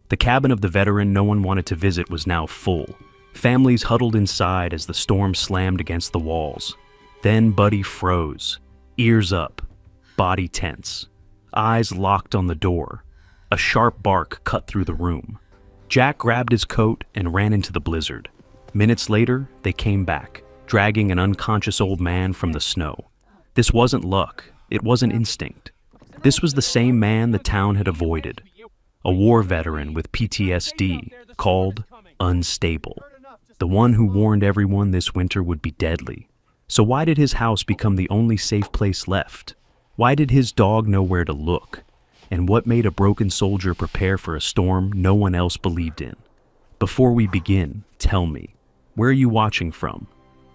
The cabin of the veteran no one wanted to visit was now full. Families huddled inside as the storm slammed against the walls. Then Buddy froze, ears up, body tense, eyes locked on the door. A sharp bark cut through the room. Jack grabbed his coat and ran into the blizzard. Minutes later, they came back, dragging an unconscious old man from the snow. This wasn't luck. It wasn't instinct. This was the same man the town had avoided. A war veteran with PTSD, called Unstable. The one who warned everyone this winter would be deadly. So why did his house become the only safe place left? Why did his dog know where to look? And what made a broken soldier prepare for a storm no one else believed in? Before we begin, tell me, where are you watching from?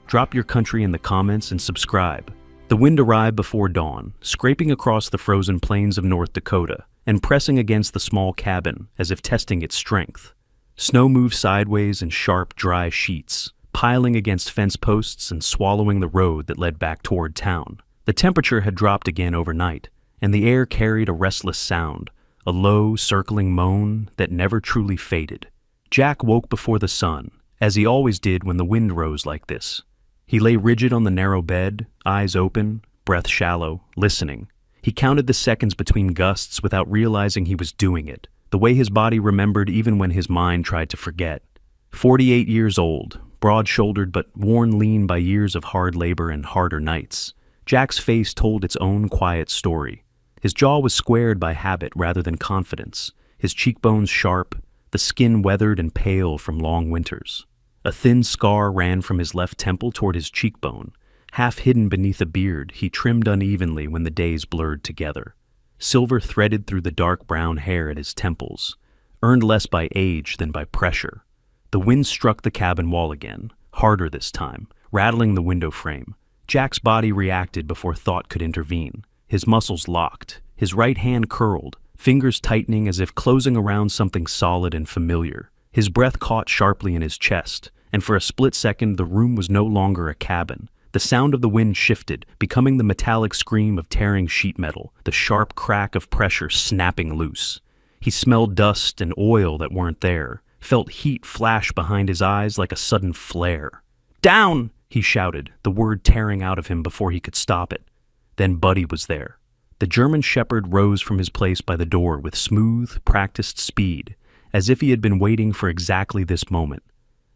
Drop your country in the comments and subscribe. The wind arrived before dawn, scraping across the frozen plains of North Dakota and pressing against the small cabin as if testing its strength. Snow moved sideways in sharp, dry sheets, piling against fence posts and swallowing the road that led back toward town. The temperature had dropped again overnight, and the air carried a restless sound, a low, circling moan that never truly faded. Jack woke before the sun, as he always did when the wind rose like this. He lay rigid on the narrow bed, eyes open, breath shallow, listening. He counted the seconds between gusts without realizing he was doing it, the way his body remembered even when his mind tried to forget. 48 years old, broad-shouldered but worn lean by years of hard labor and harder nights. Jack's face told its own quiet story. His jaw was squared by habit rather than confidence, his cheekbones sharp, the skin weathered and pale from long winters. A thin scar ran from his left temple toward his cheekbone, half hidden beneath a beard he trimmed unevenly when the days blurred together. Silver threaded through the dark brown hair at his temples, earned less by age than by pressure. The wind struck the cabin wall again, harder this time, rattling the window frame. Jack's body reacted before thought could intervene. His muscles locked, his right hand curled, fingers tightening as if closing around something solid and familiar. His breath caught sharply in his chest, and for a split second the room was no longer a cabin. The sound of the wind shifted, becoming the metallic scream of tearing sheet metal, the sharp crack of pressure snapping loose. He smelled dust and oil that weren't there, felt heat flash behind his eyes like a sudden flare. "Down!" he shouted, the word tearing out of him before he could stop it. Then Buddy was there. The German shepherd rose from his place by the door with smooth, practiced speed, as if he had been waiting for exactly this moment.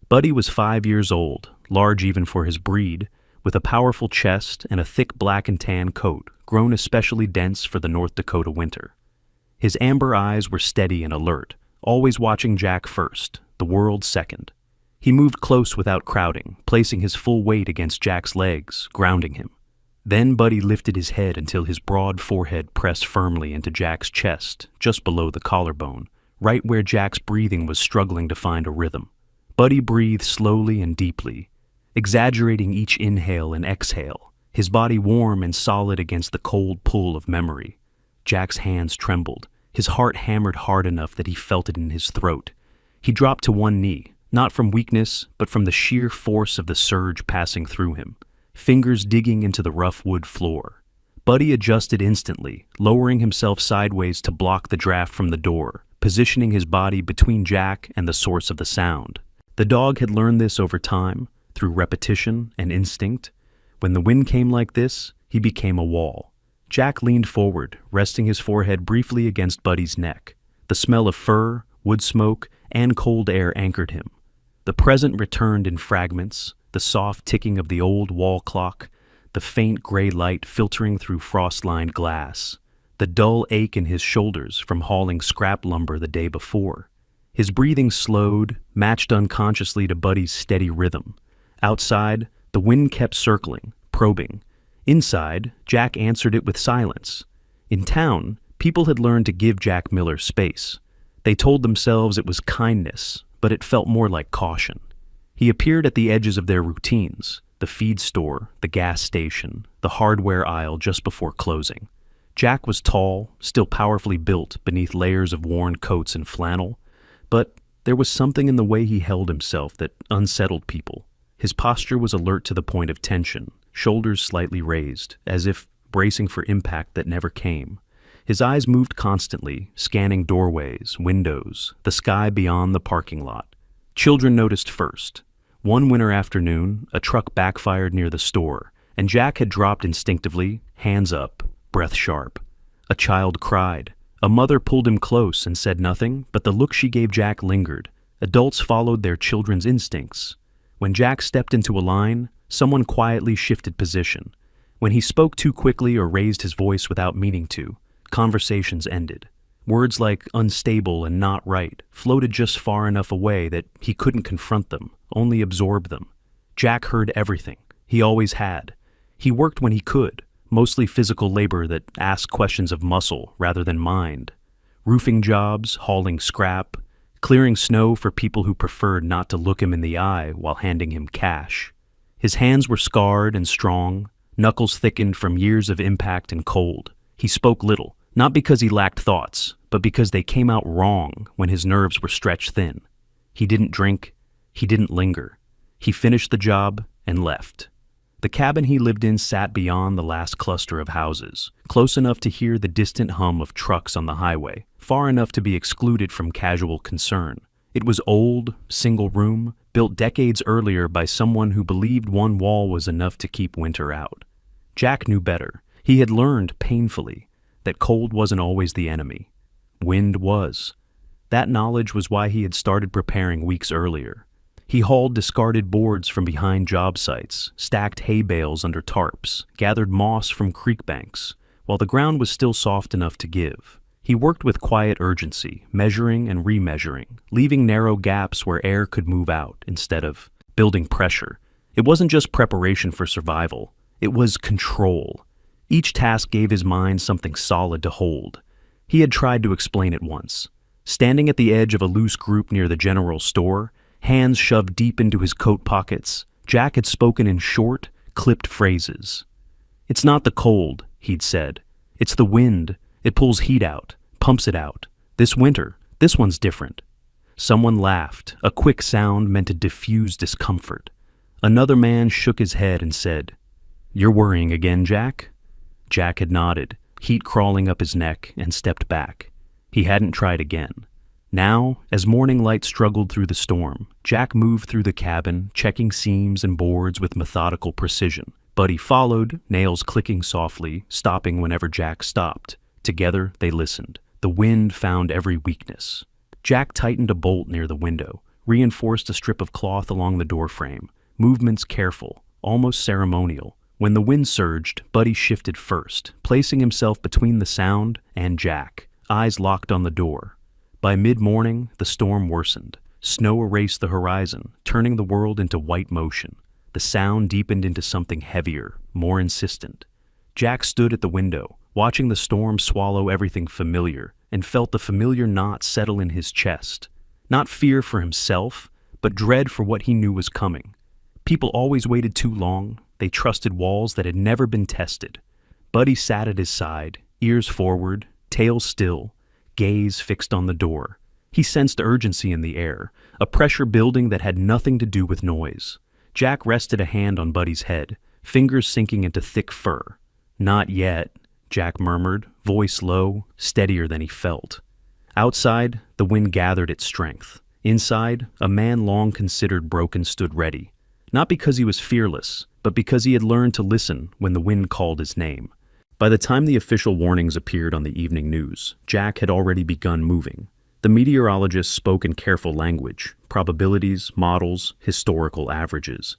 Buddy was 5 years old, large even for his breed, with a powerful chest and a thick black and tan coat, grown especially dense for the North Dakota winter. His amber eyes were steady and alert, always watching Jack first, the world second. He moved close without crowding, placing his full weight against Jack's legs, grounding him. Then Buddy lifted his head until his broad forehead pressed firmly into Jack's chest, just below the collarbone, right where Jack's breathing was struggling to find a rhythm. Buddy breathed slowly and deeply, exaggerating each inhale and exhale, his body warm and solid against the cold pull of memory. Jack's hands trembled, his heart hammered hard enough that he felt it in his throat. He dropped to one knee, not from weakness, but from the sheer force of the surge passing through him, fingers digging into the rough wood floor. Buddy adjusted instantly, lowering himself sideways to block the draft from the door, positioning his body between Jack and the source of the sound. The dog had learned this over time, through repetition and instinct. When the wind came like this, he became a wall. Jack leaned forward, resting his forehead briefly against Buddy's neck. The smell of fur, wood smoke, and cold air anchored him. The present returned in fragments, the soft ticking of the old wall clock, the faint gray light filtering through frost-lined glass, the dull ache in his shoulders from hauling scrap lumber the day before. His breathing slowed, matched unconsciously to Buddy's steady rhythm. Outside, the wind kept circling, probing. Inside, Jack answered it with silence. In town, people had learned to give Jack Miller space. They told themselves it was kindness, but it felt more like caution. He appeared at the edges of their routines, the feed store, the gas station, the hardware aisle just before closing. Jack was tall, still powerfully built beneath layers of worn coats and flannel, but there was something in the way he held himself that unsettled people. His posture was alert to the point of tension, shoulders slightly raised, as if bracing for impact that never came. His eyes moved constantly, scanning doorways, windows, the sky beyond the parking lot. Children noticed first. One winter afternoon, a truck backfired near the store, and Jack had dropped instinctively, hands up, breath sharp. A child cried. A mother pulled him close and said nothing, but the look she gave Jack lingered. Adults followed their children's instincts. When Jack stepped into a line, someone quietly shifted position. When he spoke too quickly or raised his voice without meaning to, conversations ended. Words like unstable and not right floated just far enough away that he couldn't confront them, only absorb them. Jack heard everything. He always had. He worked when he could, mostly physical labor that asked questions of muscle rather than mind. Roofing jobs, hauling scrap, clearing snow for people who preferred not to look him in the eye while handing him cash. His hands were scarred and strong, knuckles thickened from years of impact and cold. He spoke little, not because he lacked thoughts, but because they came out wrong when his nerves were stretched thin. He didn't drink, he didn't linger. He finished the job and left. The cabin he lived in sat beyond the last cluster of houses, close enough to hear the distant hum of trucks on the highway, far enough to be excluded from casual concern. It was old, single room, built decades earlier by someone who believed one wall was enough to keep winter out. Jack knew better. He had learned painfully that cold wasn't always the enemy. Wind was. That knowledge was why he had started preparing weeks earlier. He hauled discarded boards from behind job sites, stacked hay bales under tarps, gathered moss from creek banks, while the ground was still soft enough to give. He worked with quiet urgency, measuring and remeasuring, leaving narrow gaps where air could move out instead of building pressure. It wasn't just preparation for survival. It was control. Each task gave his mind something solid to hold. He had tried to explain it once. Standing at the edge of a loose group near the general store, hands shoved deep into his coat pockets, Jack had spoken in short, clipped phrases. "It's not the cold," he'd said. "It's the wind. It pulls heat out, pumps it out. This winter, this one's different." Someone laughed, a quick sound meant to diffuse discomfort. Another man shook his head and said, "You're worrying again, Jack?" Jack had nodded, heat crawling up his neck, and stepped back. He hadn't tried again. Now, as morning light struggled through the storm, Jack moved through the cabin, checking seams and boards with methodical precision. Buddy followed, nails clicking softly, stopping whenever Jack stopped. Together, they listened. The wind found every weakness. Jack tightened a bolt near the window, reinforced a strip of cloth along the doorframe, movements careful, almost ceremonial. When the wind surged, Buddy shifted first, placing himself between the sound and Jack, eyes locked on the door. By mid-morning, the storm worsened. Snow erased the horizon, turning the world into white motion. The sound deepened into something heavier, more insistent. Jack stood at the window, watching the storm swallow everything familiar, and felt the familiar knot settle in his chest. Not fear for himself, but dread for what he knew was coming. People always waited too long. They trusted walls that had never been tested. Buddy sat at his side, ears forward, tail still, gaze fixed on the door. He sensed urgency in the air, a pressure building that had nothing to do with noise. Jack rested a hand on Buddy's head, fingers sinking into thick fur. "Not yet," Jack murmured, voice low, steadier than he felt. Outside, the wind gathered its strength. Inside, a man long considered broken stood ready. Not because he was fearless, but because he had learned to listen when the wind called his name. By the time the official warnings appeared on the evening news, Jack had already begun moving. The meteorologists spoke in careful language, probabilities, models, historical averages.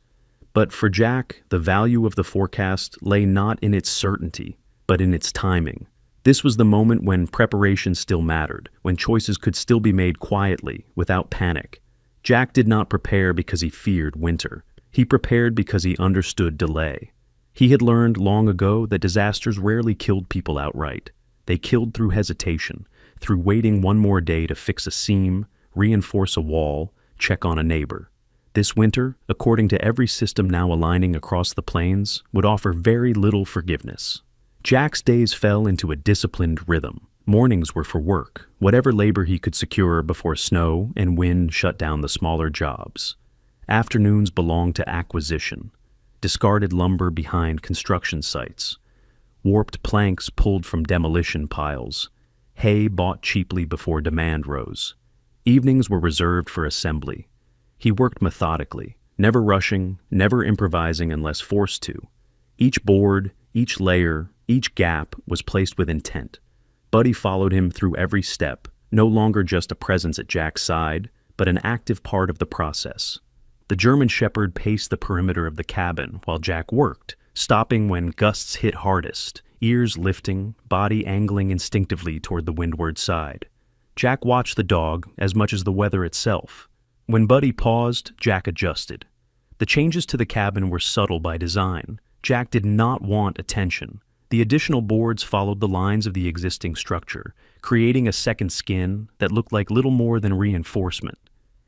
But for Jack, the value of the forecast lay not in its certainty, but in its timing. This was the moment when preparation still mattered, when choices could still be made quietly, without panic. Jack did not prepare because he feared winter. He prepared because he understood delay. He had learned long ago that disasters rarely killed people outright. They killed through hesitation, through waiting one more day to fix a seam, reinforce a wall, check on a neighbor. This winter, according to every system now aligning across the plains, would offer very little forgiveness. Jack's days fell into a disciplined rhythm. Mornings were for work, whatever labor he could secure before snow and wind shut down the smaller jobs. Afternoons belonged to acquisition, discarded lumber behind construction sites. warped planks pulled from demolition piles, hay bought cheaply before demand rose. Evenings were reserved for assembly. He worked methodically, never rushing, never improvising unless forced to. Each board, each layer, each gap was placed with intent. Buddy followed him through every step, no longer just a presence at Jack's side, but an active part of the process. The German Shepherd paced the perimeter of the cabin while Jack worked, stopping when gusts hit hardest, ears lifting, body angling instinctively toward the windward side. Jack watched the dog as much as the weather itself. When Buddy paused, Jack adjusted. The changes to the cabin were subtle by design. Jack did not want attention. The additional boards followed the lines of the existing structure, creating a second skin that looked like little more than reinforcement.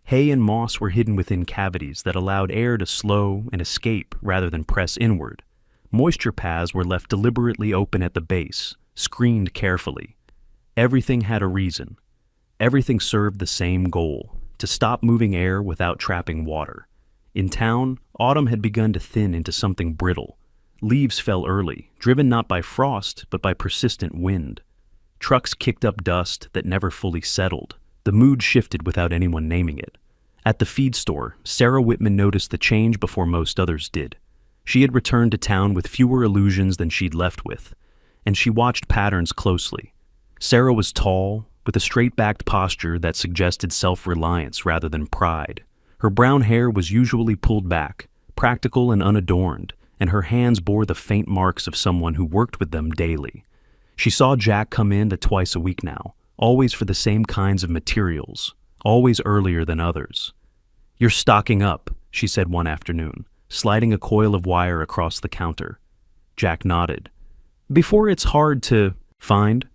Hay and moss were hidden within cavities that allowed air to slow and escape rather than press inward. Moisture paths were left deliberately open at the base, screened carefully. Everything had a reason. Everything served the same goal: to stop moving air without trapping water. In town, autumn had begun to thin into something brittle. Leaves fell early, driven not by frost, but by persistent wind. Trucks kicked up dust that never fully settled. The mood shifted without anyone naming it. At the feed store, Sarah Whitman noticed the change before most others did. She had returned to town with fewer illusions than she'd left with, and she watched patterns closely. Sarah was tall, with a straight-backed posture that suggested self-reliance rather than pride. Her brown hair was usually pulled back, practical and unadorned, and her hands bore the faint marks of someone who worked with them daily. She saw Jack come in twice a week now, always for the same kinds of materials, always earlier than others. "You're stocking up," she said one afternoon, sliding a coil of wire across the counter. Jack nodded. "Before it's hard to find?"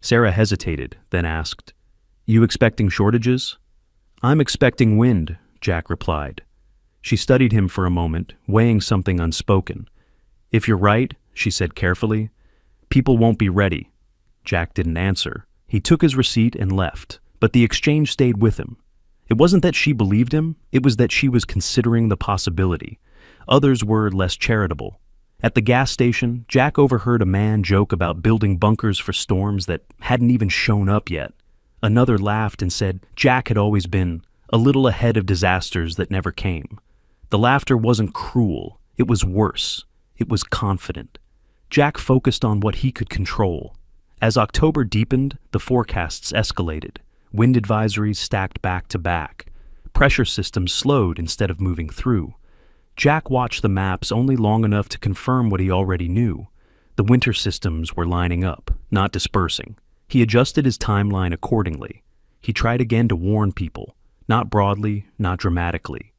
Sarah hesitated, then asked, "You expecting shortages?" "I'm expecting wind," Jack replied. She studied him for a moment, weighing something unspoken. "If you're right," she said carefully, "people won't be ready." Jack didn't answer. He took his receipt and left, but the exchange stayed with him. It wasn't that she believed him, it was that she was considering the possibility. Others were less charitable. At the gas station, Jack overheard a man joke about building bunkers for storms that hadn't even shown up yet. Another laughed and said Jack had always been a little ahead of disasters that never came. The laughter wasn't cruel, it was worse. It was confident. Jack focused on what he could control. As October deepened, the forecasts escalated. Wind advisories stacked back to back. Pressure systems slowed instead of moving through. Jack watched the maps only long enough to confirm what he already knew. The winter systems were lining up, not dispersing. He adjusted his timeline accordingly. He tried again to warn people, not broadly, not dramatically.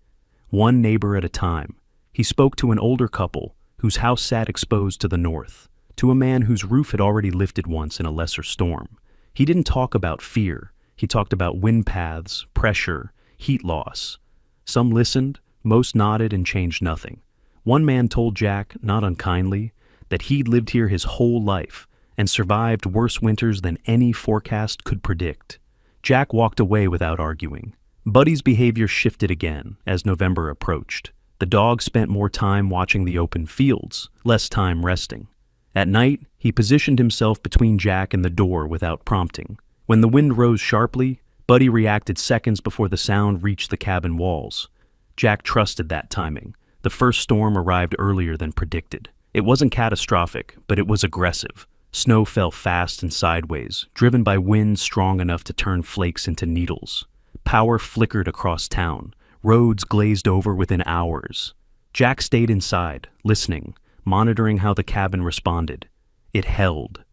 One neighbor at a time. He spoke to an older couple whose house sat exposed to the north, to a man whose roof had already lifted once in a lesser storm. He didn't talk about fear. He talked about wind paths, pressure, heat loss. Some listened, most nodded and changed nothing. One man told Jack, not unkindly, that he'd lived here his whole life and survived worse winters than any forecast could predict. Jack walked away without arguing. Buddy's behavior shifted again as November approached. The dog spent more time watching the open fields, less time resting. At night, he positioned himself between Jack and the door without prompting. When the wind rose sharply, Buddy reacted seconds before the sound reached the cabin walls. Jack trusted that timing. The first storm arrived earlier than predicted. It wasn't catastrophic, but it was aggressive. Snow fell fast and sideways, driven by winds strong enough to turn flakes into needles. Power flickered across town. Roads glazed over within hours. Jack stayed inside, listening, monitoring how the cabin responded. It held.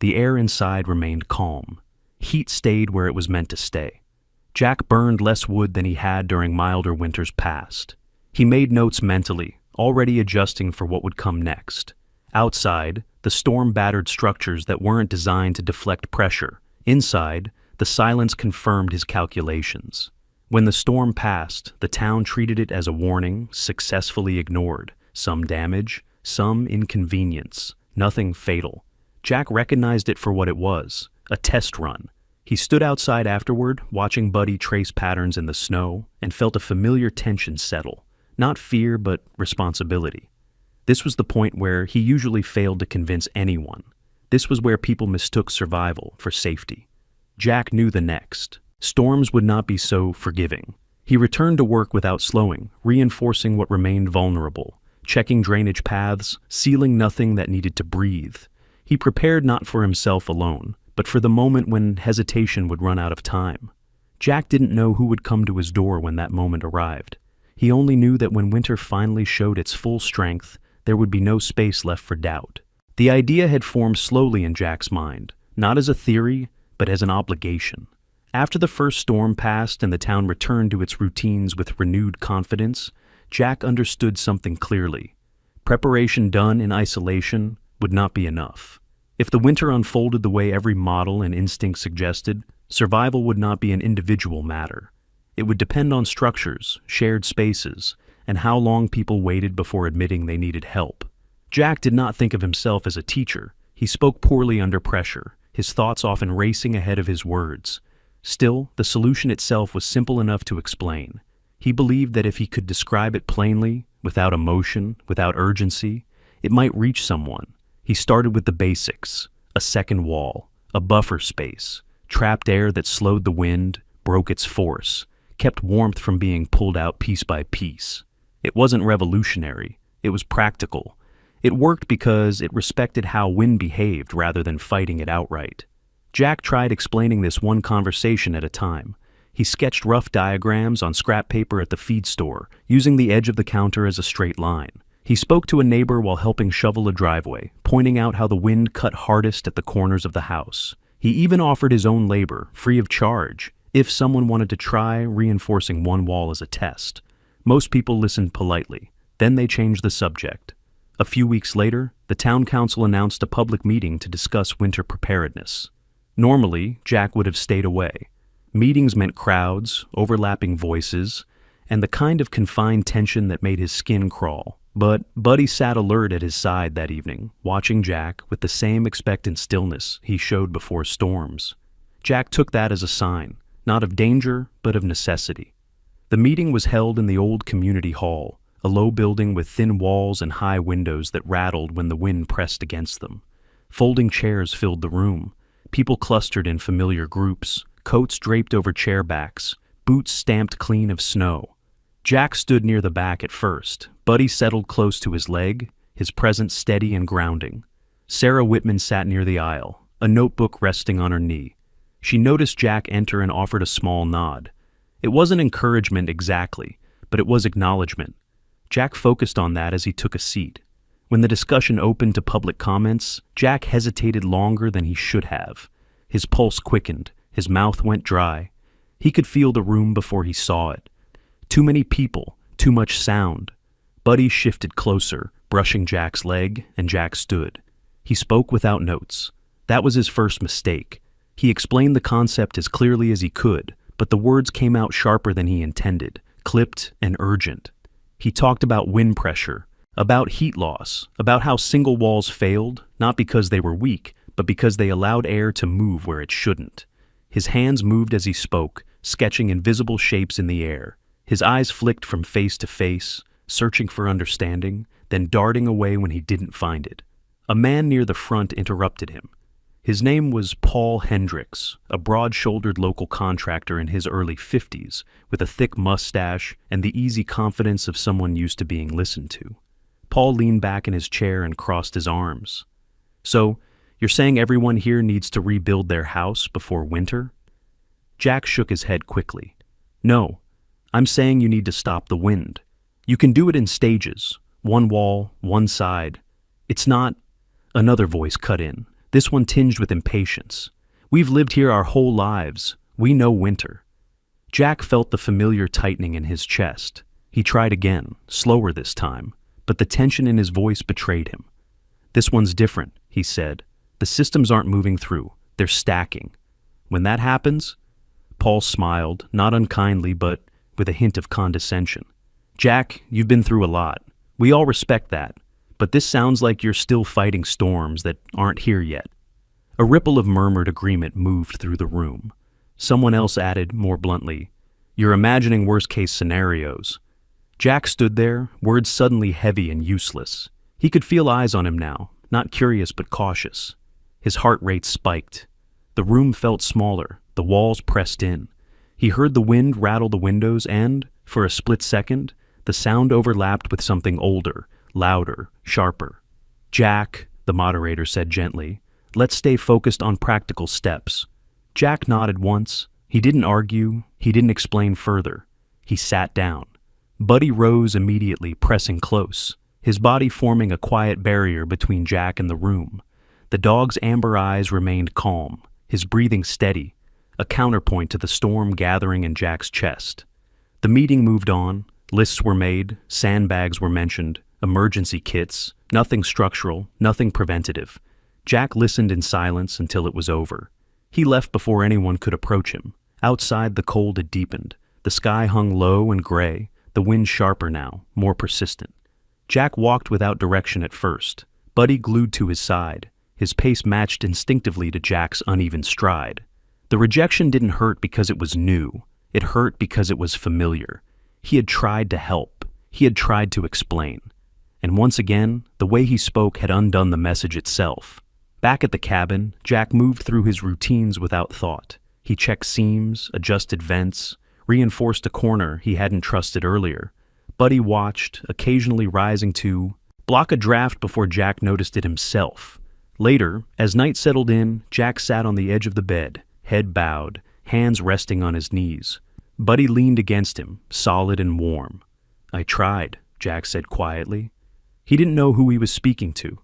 The air inside remained calm. Heat stayed where it was meant to stay. Jack burned less wood than he had during milder winters past. He made notes mentally, already adjusting for what would come next. Outside, the storm battered structures that weren't designed to deflect pressure. Inside, the silence confirmed his calculations. When the storm passed, the town treated it as a warning, successfully ignored. Some damage, some inconvenience, nothing fatal. Jack recognized it for what it was, a test run. He stood outside afterward, watching Buddy trace patterns in the snow, and felt a familiar tension settle. Not fear, but responsibility. This was the point where he usually failed to convince anyone. This was where people mistook survival for safety. Jack knew the next. Storms would not be so forgiving. He returned to work without slowing, reinforcing what remained vulnerable, checking drainage paths, sealing nothing that needed to breathe. He prepared not for himself alone, but for the moment when hesitation would run out of time. Jack didn't know who would come to his door when that moment arrived. He only knew that when winter finally showed its full strength, there would be no space left for doubt. The idea had formed slowly in Jack's mind, not as a theory, but as an obligation. After the first storm passed and the town returned to its routines with renewed confidence, Jack understood something clearly. Preparation done in isolation would not be enough. If the winter unfolded the way every model and instinct suggested, survival would not be an individual matter. It would depend on structures, shared spaces, and how long people waited before admitting they needed help. Jack did not think of himself as a teacher. He spoke poorly under pressure, his thoughts often racing ahead of his words. Still, the solution itself was simple enough to explain. He believed that if he could describe it plainly, without emotion, without urgency, it might reach someone. He started with the basics: a second wall, a buffer space, trapped air that slowed the wind, broke its force, kept warmth from being pulled out piece by piece. It wasn't revolutionary, it was practical. It worked because it respected how wind behaved rather than fighting it outright. Jack tried explaining this one conversation at a time. He sketched rough diagrams on scrap paper at the feed store, using the edge of the counter as a straight line. He spoke to a neighbor while helping shovel a driveway, pointing out how the wind cut hardest at the corners of the house. He even offered his own labor, free of charge, if someone wanted to try reinforcing one wall as a test. Most people listened politely. Then they changed the subject. A few weeks later, the town council announced a public meeting to discuss winter preparedness. Normally, Jack would have stayed away. Meetings meant crowds, overlapping voices, and the kind of confined tension that made his skin crawl. But Buddy sat alert at his side that evening, watching Jack with the same expectant stillness he showed before storms. Jack took that as a sign, not of danger, but of necessity. The meeting was held in the old community hall, a low building with thin walls and high windows that rattled when the wind pressed against them. Folding chairs filled the room. People clustered in familiar groups, coats draped over chair backs, boots stamped clean of snow. Jack stood near the back at first. Buddy settled close to his leg, his presence steady and grounding. Sarah Whitman sat near the aisle, a notebook resting on her knee. She noticed Jack enter and offered a small nod. It wasn't encouragement exactly, but it was acknowledgement. Jack focused on that as he took a seat. When the discussion opened to public comments, Jack hesitated longer than he should have. His pulse quickened, his mouth went dry. He could feel the room before he saw it. Too many people, too much sound. Buddy shifted closer, brushing Jack's leg, and Jack stood. He spoke without notes. That was his first mistake. He explained the concept as clearly as he could, but the words came out sharper than he intended, clipped and urgent. He talked about wind pressure, about heat loss, about how single walls failed, not because they were weak, but because they allowed air to move where it shouldn't. His hands moved as he spoke, sketching invisible shapes in the air. His eyes flicked from face to face, searching for understanding, then darting away when he didn't find it. A man near the front interrupted him. His name was Paul Hendricks, a broad-shouldered local contractor in his early 50s, with a thick mustache and the easy confidence of someone used to being listened to. Paul leaned back in his chair and crossed his arms. "So, you're saying everyone here needs to rebuild their house before winter?" Jack shook his head quickly. "No, I'm saying you need to stop the wind. You can do it in stages, one wall, one side. It's not—" Another voice cut in, this one tinged with impatience. "We've lived here our whole lives. We know winter." Jack felt the familiar tightening in his chest. He tried again, slower this time, but the tension in his voice betrayed him. "This one's different," he said. "The systems aren't moving through. They're stacking. When that happens—" Paul smiled, not unkindly, but with a hint of condescension. "Jack, you've been through a lot. We all respect that. But this sounds like you're still fighting storms that aren't here yet." A ripple of murmured agreement moved through the room. Someone else added, more bluntly, "You're imagining worst-case scenarios." Jack stood there, words suddenly heavy and useless. He could feel eyes on him now, not curious but cautious. His heart rate spiked. The room felt smaller, the walls pressed in. He heard the wind rattle the windows and, for a split second, the sound overlapped with something older, louder, sharper. "Jack," the moderator said gently, "let's stay focused on practical steps." Jack nodded once. He didn't argue, he didn't explain further. He sat down. Buddy rose immediately, pressing close, his body forming a quiet barrier between Jack and the room. The dog's amber eyes remained calm, his breathing steady, a counterpoint to the storm gathering in Jack's chest. The meeting moved on. Lists were made, sandbags were mentioned, emergency kits, nothing structural, nothing preventative. Jack listened in silence until it was over. He left before anyone could approach him. Outside, the cold had deepened. The sky hung low and gray, the wind sharper now, more persistent. Jack walked without direction at first, Buddy glued to his side. His pace matched instinctively to Jack's uneven stride. The rejection didn't hurt because it was new. It hurt because it was familiar. He had tried to help. He had tried to explain. And once again, the way he spoke had undone the message itself. Back at the cabin, Jack moved through his routines without thought. He checked seams, adjusted vents, reinforced a corner he hadn't trusted earlier. Buddy watched, occasionally rising to block a draft before Jack noticed it himself. Later, as night settled in, Jack sat on the edge of the bed, head bowed, hands resting on his knees. Buddy leaned against him, solid and warm. "I tried," Jack said quietly. He didn't know who he was speaking to.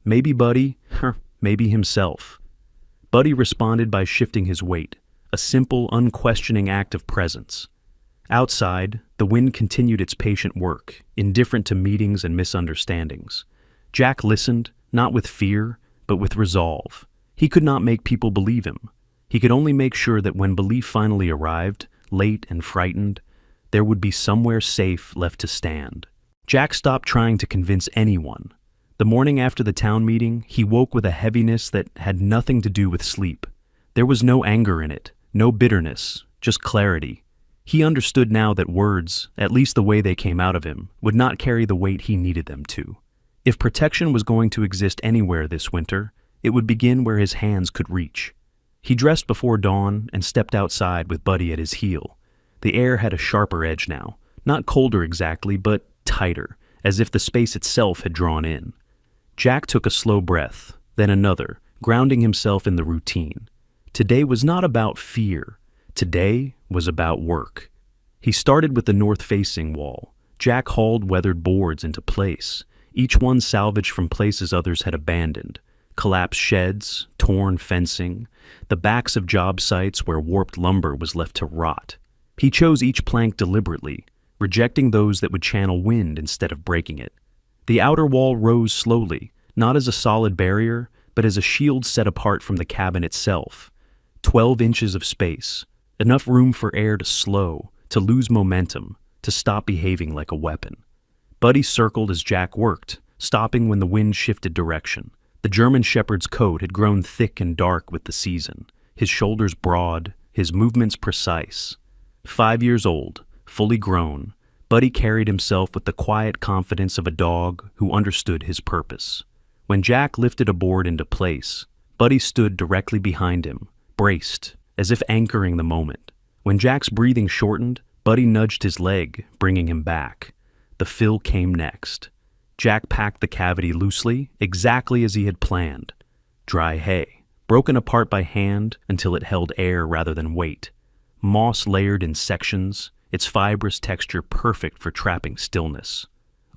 Maybe Buddy, maybe himself. Buddy responded by shifting his weight, a simple, unquestioning act of presence. Outside, the wind continued its patient work, indifferent to meetings and misunderstandings. Jack listened, not with fear, but with resolve. He could not make people believe him. He could only make sure that when belief finally arrived, late and frightened, there would be somewhere safe left to stand. Jack stopped trying to convince anyone. The morning after the town meeting, he woke with a heaviness that had nothing to do with sleep. There was no anger in it, no bitterness, just clarity. He understood now that words, at least the way they came out of him, would not carry the weight he needed them to. If protection was going to exist anywhere this winter, it would begin where his hands could reach. He dressed before dawn and stepped outside with Buddy at his heel. The air had a sharper edge now, not colder exactly, but tighter, as if the space itself had drawn in. Jack took a slow breath, then another, grounding himself in the routine. Today was not about fear. Today was about work. He started with the north-facing wall. Jack hauled weathered boards into place, each one salvaged from places others had abandoned. Collapsed sheds, torn fencing, the backs of job sites where warped lumber was left to rot. He chose each plank deliberately, rejecting those that would channel wind instead of breaking it. The outer wall rose slowly, not as a solid barrier, but as a shield set apart from the cabin itself. 12 inches of space, enough room for air to slow, to lose momentum, to stop behaving like a weapon. Buddy circled as Jack worked, stopping when the wind shifted direction. The German shepherd's coat had grown thick and dark with the season, his shoulders broad, his movements precise. 5 years old, fully grown, Buddy carried himself with the quiet confidence of a dog who understood his purpose. When Jack lifted a board into place, Buddy stood directly behind him, braced, as if anchoring the moment. When Jack's breathing shortened, Buddy nudged his leg, bringing him back. The fill came next. Jack packed the cavity loosely, exactly as he had planned. Dry hay, broken apart by hand until it held air rather than weight. Moss layered in sections, its fibrous texture perfect for trapping stillness.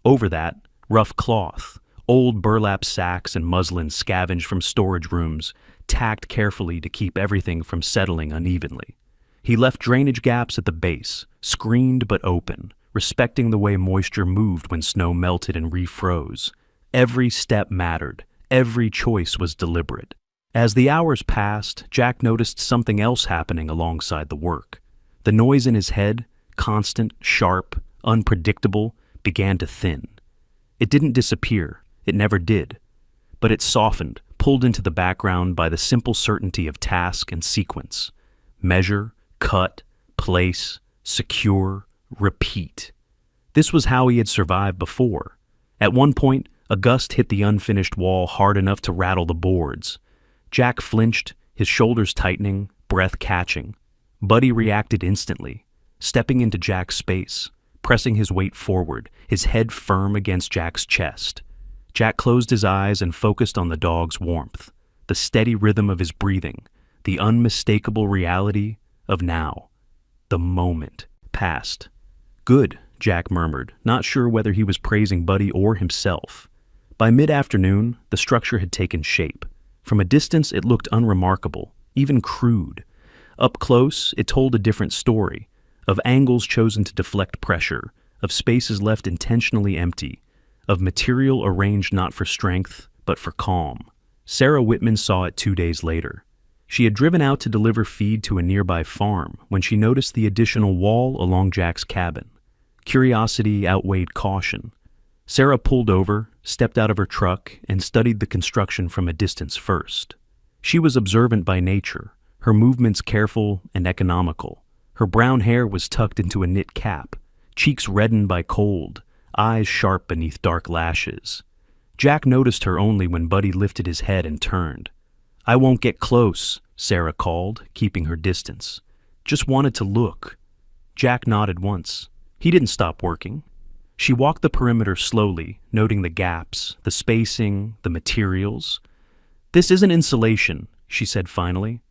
Over that, rough cloth, old burlap sacks and muslin scavenged from storage rooms, tacked carefully to keep everything from settling unevenly. He left drainage gaps at the base, screened but open, respecting the way moisture moved when snow melted and refroze. Every step mattered. Every choice was deliberate. As the hours passed, Jack noticed something else happening alongside the work. The noise in his head, constant, sharp, unpredictable, began to thin. It didn't disappear. It never did. But it softened, pulled into the background by the simple certainty of task and sequence. Measure, cut, place, secure, repeat. This was how he had survived before. At one point, A gust hit the unfinished wall hard enough to rattle the boards. Jack flinched, his shoulders tightening, breath catching. Buddy reacted instantly, stepping into Jack's space, pressing his weight forward, his head firm against Jack's chest. Jack closed his eyes and focused on the dog's warmth, the steady rhythm of his breathing, the unmistakable reality of now. The moment passed. "Good," Jack murmured, not sure whether he was praising Buddy or himself. By mid-afternoon, the structure had taken shape. From a distance, it looked unremarkable, even crude. Up close, it told a different story, of angles chosen to deflect pressure, of spaces left intentionally empty, of material arranged not for strength, but for calm. Sarah Whitman saw it 2 days later. She had driven out to deliver feed to a nearby farm when she noticed the additional wall along Jack's cabin. Curiosity outweighed caution. Sarah pulled over, stepped out of her truck, and studied the construction from a distance first. She was observant by nature, her movements careful and economical. Her brown hair was tucked into a knit cap, cheeks reddened by cold, eyes sharp beneath dark lashes. Jack noticed her only when Buddy lifted his head and turned. "I won't get close," Sarah called, keeping her distance. "Just wanted to look." Jack nodded once. He didn't stop working. She walked the perimeter slowly, noting the gaps, the spacing, the materials. "This isn't insulation," she said finally.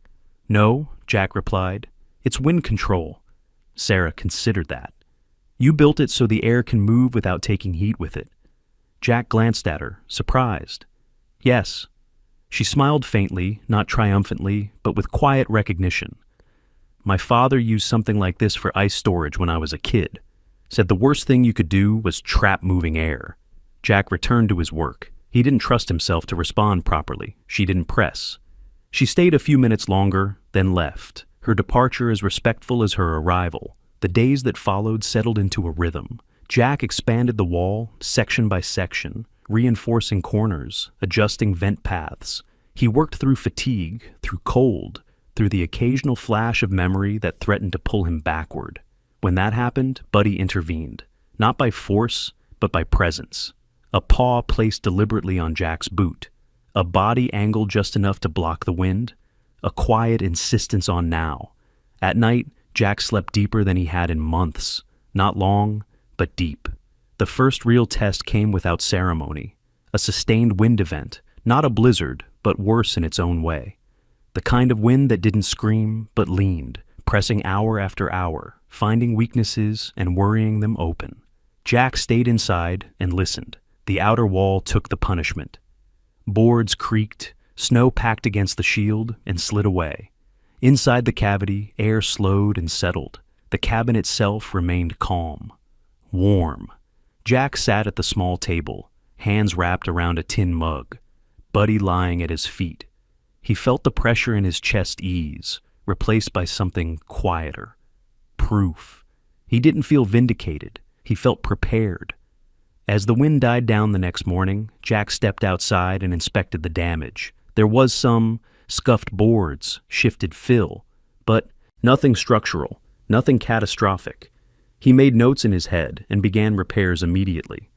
"No," Jack replied. "It's wind control." Sarah considered that. "You built it so the air can move without taking heat with it." Jack glanced at her, surprised. "Yes." She smiled faintly, not triumphantly, but with quiet recognition. "My father used something like this for ice storage when I was a kid. Said the worst thing you could do was trap moving air." Jack returned to his work. He didn't trust himself to respond properly. She didn't press. She stayed a few minutes longer, then left, her departure as respectful as her arrival. The days that followed settled into a rhythm. Jack expanded the wall, section by section, reinforcing corners, adjusting vent paths. He worked through fatigue, through cold, through the occasional flash of memory that threatened to pull him backward. When that happened, Buddy intervened, not by force, but by presence. A paw placed deliberately on Jack's boot, a body angled just enough to block the wind, a quiet insistence on now. At night, Jack slept deeper than he had in months, not long, but deep. The first real test came without ceremony, a sustained wind event, not a blizzard, but worse in its own way. The kind of wind that didn't scream, but leaned, pressing hour after hour, finding weaknesses and worrying them open. Jack stayed inside and listened. The outer wall took the punishment. Boards creaked, snow packed against the shield and slid away. Inside the cavity, air slowed and settled. The cabin itself remained calm, warm. Jack sat at the small table, hands wrapped around a tin mug, Buddy lying at his feet. He felt the pressure in his chest ease, replaced by something quieter. Proof. He didn't feel vindicated. He felt prepared. As the wind died down the next morning, Jack stepped outside and inspected the damage. There was some scuffed boards, shifted fill, but nothing structural, nothing catastrophic. He made notes in his head and began repairs immediately.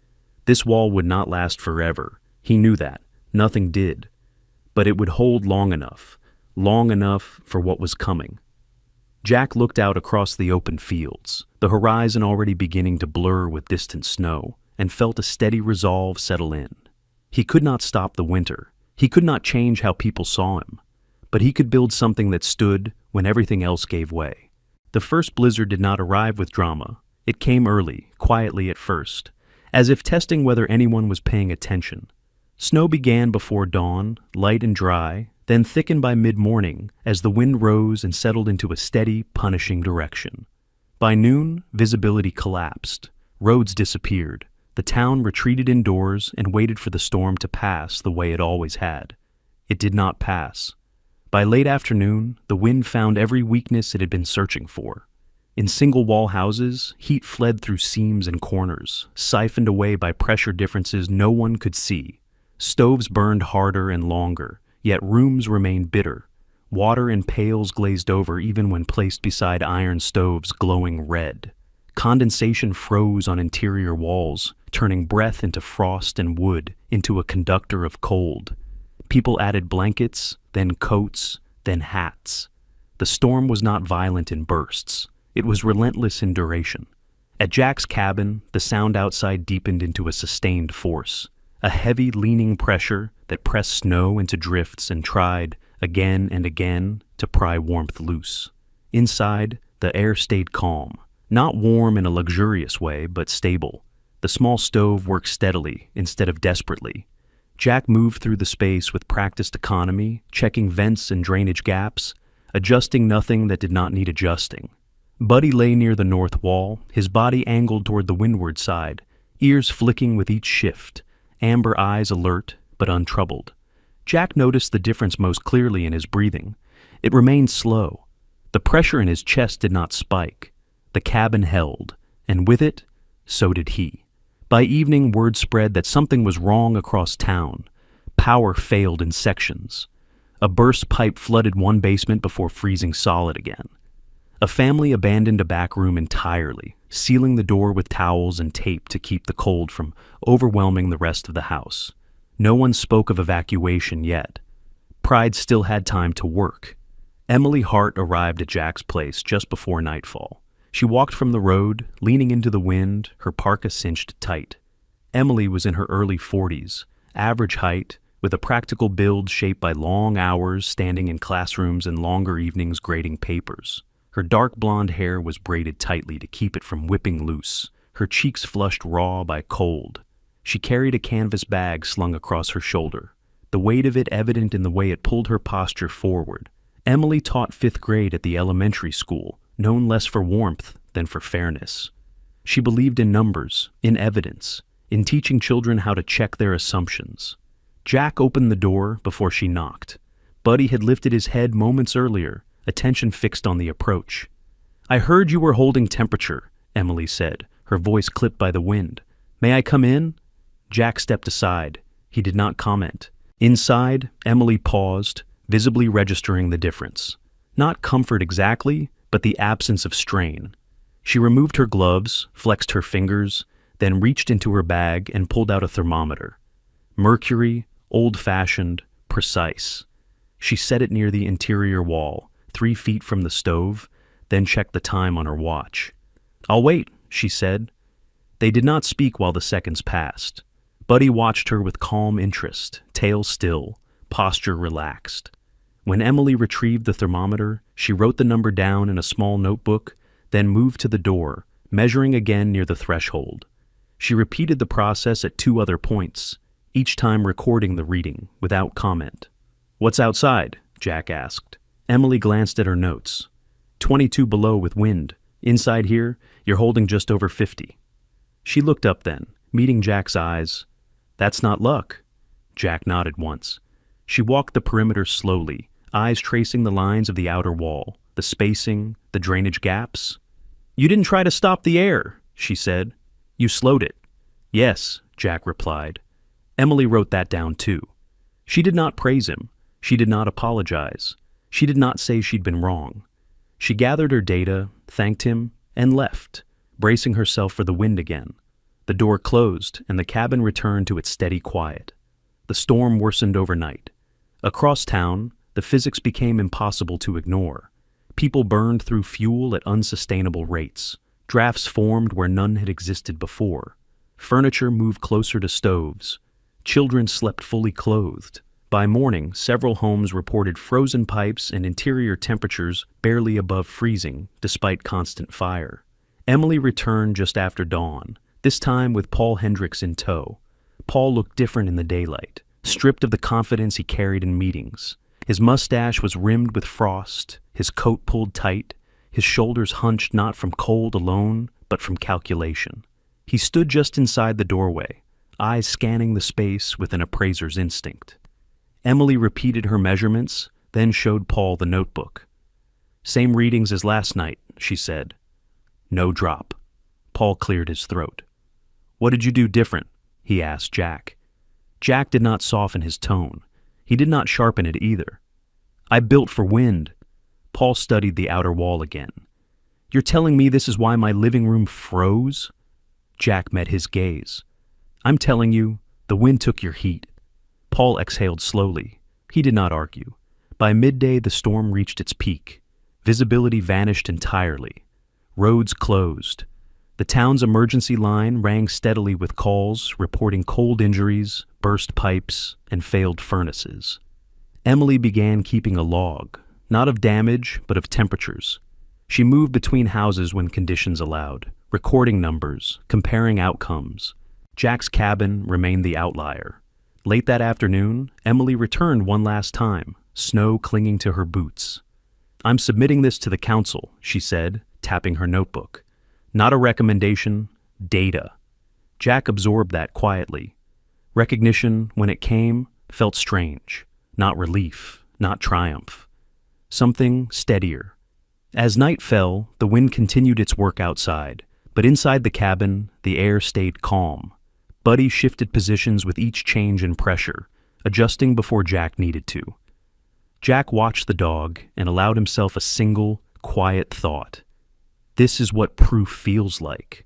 This wall would not last forever. He knew that. Nothing did. But it would hold long enough for what was coming. Jack looked out across the open fields, the horizon already beginning to blur with distant snow, and felt a steady resolve settle in. He could not stop the winter. He could not change how people saw him. But he could build something that stood when everything else gave way. The first blizzard did not arrive with drama. It came early, quietly at first, as if testing whether anyone was paying attention. Snow began before dawn, light and dry, then thickened by mid-morning as the wind rose and settled into a steady, punishing direction. By noon, visibility collapsed. Roads disappeared. The town retreated indoors and waited for the storm to pass the way it always had. It did not pass. By late afternoon, the wind found every weakness it had been searching for. In single-wall houses, heat fled through seams and corners, siphoned away by pressure differences no one could see. Stoves burned harder and longer, yet rooms remained bitter. Water in pails glazed over even when placed beside iron stoves glowing red. Condensation froze on interior walls, turning breath into frost and wood into a conductor of cold. People added blankets, then coats, then hats. The storm was not violent in bursts. It was relentless in duration. At Jack's cabin, the sound outside deepened into a sustained force, a heavy, leaning pressure that pressed snow into drifts and tried, again and again, to pry warmth loose. Inside, the air stayed calm, not warm in a luxurious way, but stable. The small stove worked steadily instead of desperately. Jack moved through the space with practiced economy, checking vents and drainage gaps, adjusting nothing that did not need adjusting. Buddy lay near the north wall, his body angled toward the windward side, ears flicking with each shift, amber eyes alert but untroubled. Jack noticed the difference most clearly in his breathing. It remained slow. The pressure in his chest did not spike. The cabin held, and with it, so did he. By evening, word spread that something was wrong across town. Power failed in sections. A burst pipe flooded one basement before freezing solid again. A family abandoned a back room entirely, sealing the door with towels and tape to keep the cold from overwhelming the rest of the house. No one spoke of evacuation yet. Pride still had time to work. Emily Hart arrived at Jack's place just before nightfall. She walked from the road, leaning into the wind, her parka cinched tight. Emily was in her early 40s, average height, with a practical build shaped by long hours standing in classrooms and longer evenings grading papers. Her dark blonde hair was braided tightly to keep it from whipping loose, her cheeks flushed raw by cold. She carried a canvas bag slung across her shoulder, the weight of it evident in the way it pulled her posture forward. Emily taught 5th grade at the elementary school, known less for warmth than for fairness. She believed in numbers, in evidence, in teaching children how to check their assumptions. Jack opened the door before she knocked. Buddy had lifted his head moments earlier, attention fixed on the approach. "I heard you were holding temperature," Emily said, her voice clipped by the wind. "May I come in?" Jack stepped aside. He did not comment. Inside, Emily paused, visibly registering the difference. Not comfort exactly, but the absence of strain. She removed her gloves, flexed her fingers, then reached into her bag and pulled out a thermometer. Mercury, old-fashioned, precise. She set it near the interior wall, 3 feet from the stove, then checked the time on her watch. "I'll wait," she said. They did not speak while the seconds passed. Buddy watched her with calm interest, tail still, posture relaxed. When Emily retrieved the thermometer, she wrote the number down in a small notebook, then moved to the door, measuring again near the threshold. She repeated the process at 2 other points, each time recording the reading, without comment. "What's outside?" Jack asked. Emily glanced at her notes. 22 below with wind. Inside here, you're holding just over 50. She looked up then, meeting Jack's eyes. "That's not luck." Jack nodded once. She walked the perimeter slowly, eyes tracing the lines of the outer wall, the spacing, the drainage gaps. "You didn't try to stop the air," she said. "You slowed it." "Yes," Jack replied. Emily wrote that down too. She did not praise him. She did not apologize. She did not say she'd been wrong. She gathered her data, thanked him, and left, bracing herself for the wind again. The door closed, and the cabin returned to its steady quiet. The storm worsened overnight. Across town, the physics became impossible to ignore. People burned through fuel at unsustainable rates. Drafts formed where none had existed before. Furniture moved closer to stoves. Children slept fully clothed. By morning, several homes reported frozen pipes and interior temperatures barely above freezing, despite constant fire. Emily returned just after dawn, this time with Paul Hendricks in tow. Paul looked different in the daylight, stripped of the confidence he carried in meetings. His mustache was rimmed with frost, his coat pulled tight, his shoulders hunched not from cold alone, but from calculation. He stood just inside the doorway, eyes scanning the space with an appraiser's instinct. Emily repeated her measurements, then showed Paul the notebook. "Same readings as last night," she said. No drop. Paul cleared his throat. "What did you do different?" he asked Jack. Jack did not soften his tone. He did not sharpen it either. "I built for wind." Paul studied the outer wall again. You're telling me this is why my living room froze? Jack met his gaze. I'm telling you, the wind took your heat. Paul exhaled slowly. He did not argue. By midday, the storm reached its peak. Visibility vanished entirely. Roads closed. The town's emergency line rang steadily with calls reporting cold injuries, burst pipes, and failed furnaces. Emily began keeping a log, not of damage, but of temperatures. She moved between houses when conditions allowed, recording numbers, comparing outcomes. Jack's cabin remained the outlier. Late that afternoon, Emily returned one last time, snow clinging to her boots. I'm submitting this to the council, she said, tapping her notebook. Not a recommendation, data. Jack absorbed that quietly. Recognition, when it came, felt strange. Not relief, not triumph. Something steadier. As night fell, the wind continued its work outside, but inside the cabin, the air stayed calm. Buddy shifted positions with each change in pressure, adjusting before Jack needed to. Jack watched the dog and allowed himself a single, quiet thought. This is what proof feels like.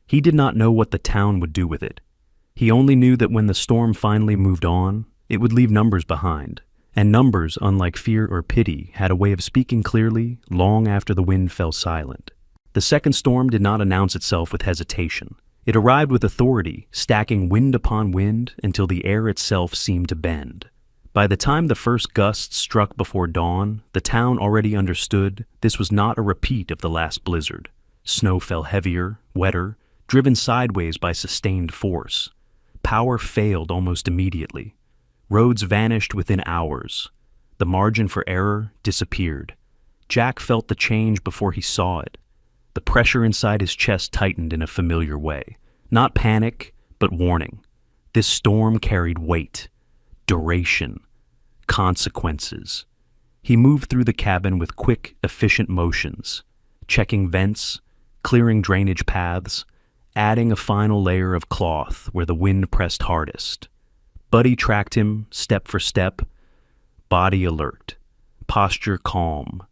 He did not know what the town would do with it. He only knew that when the storm finally moved on, it would leave numbers behind. And numbers, unlike fear or pity, had a way of speaking clearly long after the wind fell silent. The second storm did not announce itself with hesitation. It arrived with authority, stacking wind upon wind until the air itself seemed to bend. By the time the first gusts struck before dawn, the town already understood this was not a repeat of the last blizzard. Snow fell heavier, wetter, driven sideways by sustained force. Power failed almost immediately. Roads vanished within hours. The margin for error disappeared. Jack felt the change before he saw it. The pressure inside his chest tightened in a familiar way. Not panic, but warning. This storm carried weight, duration, consequences. He moved through the cabin with quick, efficient motions, checking vents, clearing drainage paths, adding a final layer of cloth where the wind pressed hardest. Buddy tracked him, step for step, body alert, posture calm,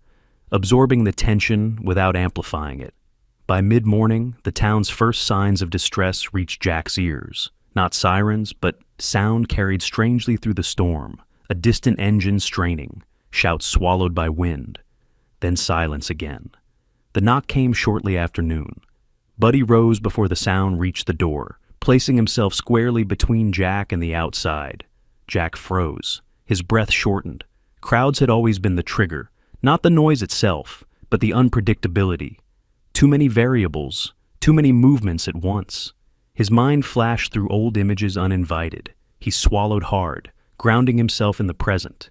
absorbing the tension without amplifying it. By mid-morning, the town's first signs of distress reached Jack's ears. Not sirens, but sound carried strangely through the storm. A distant engine straining, shouts swallowed by wind. Then silence again. The knock came shortly after noon. Buddy rose before the sound reached the door, placing himself squarely between Jack and the outside. Jack froze. His breath shortened. Crowds had always been the trigger, not the noise itself, but the unpredictability. Too many variables, too many movements at once. His mind flashed through old images uninvited. He swallowed hard, grounding himself in the present.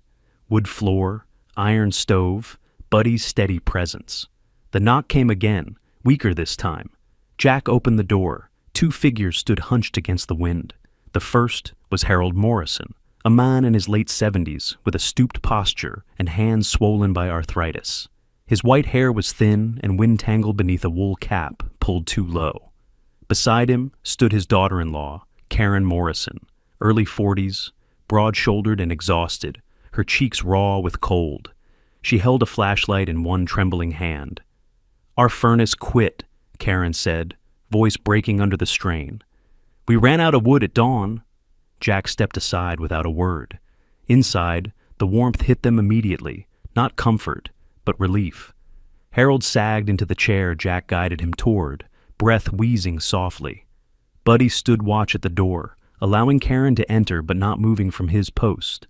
Wood floor, iron stove, Buddy's steady presence. The knock came again, weaker this time. Jack opened the door. Two figures stood hunched against the wind. The first was Harold Morrison, a man in his late 70s with a stooped posture and hands swollen by arthritis. His white hair was thin and wind-tangled beneath a wool cap pulled too low. Beside him stood his daughter-in-law, Karen Morrison, early 40s, broad-shouldered and exhausted, her cheeks raw with cold. She held a flashlight in one trembling hand. "Our furnace quit," Karen said, voice breaking under the strain. "We ran out of wood at dawn." Jack stepped aside without a word. Inside, the warmth hit them immediately, not comfort, but relief. Harold sagged into the chair Jack guided him toward, breath wheezing softly. Buddy stood watch at the door, allowing Karen to enter but not moving from his post.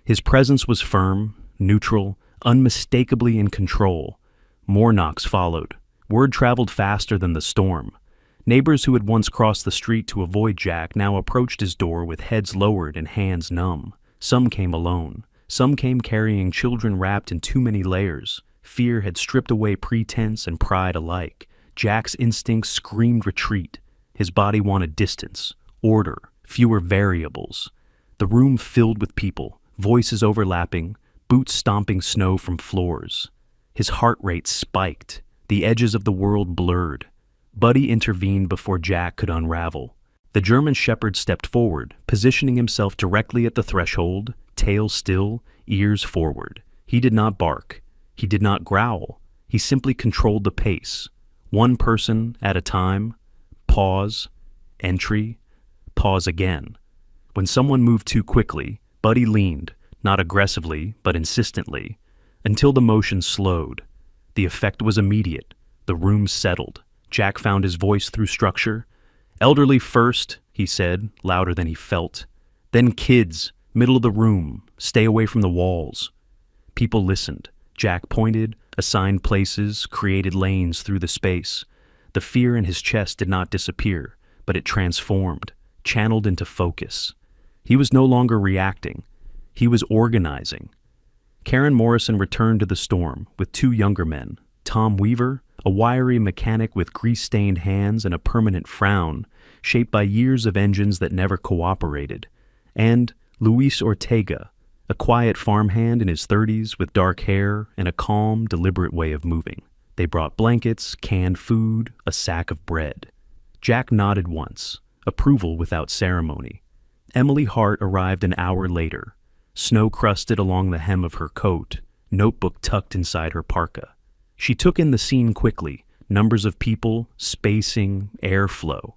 His presence was firm, neutral, unmistakably in control. More knocks followed. Word traveled faster than the storm. Neighbors who had once crossed the street to avoid Jack now approached his door with heads lowered and hands numb. Some came alone. Some came carrying children wrapped in too many layers. Fear had stripped away pretense and pride alike. Jack's instincts screamed retreat. His body wanted distance, order, fewer variables. The room filled with people, voices overlapping, boots stomping snow from floors. His heart rate spiked, the edges of the world blurred. Buddy intervened before Jack could unravel. The German shepherd stepped forward, positioning himself directly at the threshold, tail still, ears forward. He did not bark. He did not growl. He simply controlled the pace, one person at a time, pause, entry, pause again. When someone moved too quickly, Buddy leaned, not aggressively, but insistently, until the motion slowed. The effect was immediate. The room settled. Jack found his voice through structure. "Elderly first," he said, louder than he felt. "Then kids, middle of the room, stay away from the walls." People listened. Jack pointed, assigned places, created lanes through the space. The fear in his chest did not disappear, but it transformed, channeled into focus. He was no longer reacting. He was organizing. Karen Morrison returned to the storm with two younger men, Tom Weaver, a wiry mechanic with grease-stained hands and a permanent frown, shaped by years of engines that never cooperated, and Luis Ortega, a quiet farmhand in his 30s with dark hair and a calm, deliberate way of moving. They brought blankets, canned food, a sack of bread. Jack nodded once, approval without ceremony. Emily Hart arrived an hour later, snow-crusted along the hem of her coat, notebook tucked inside her parka. She took in the scene quickly, numbers of people, spacing, airflow.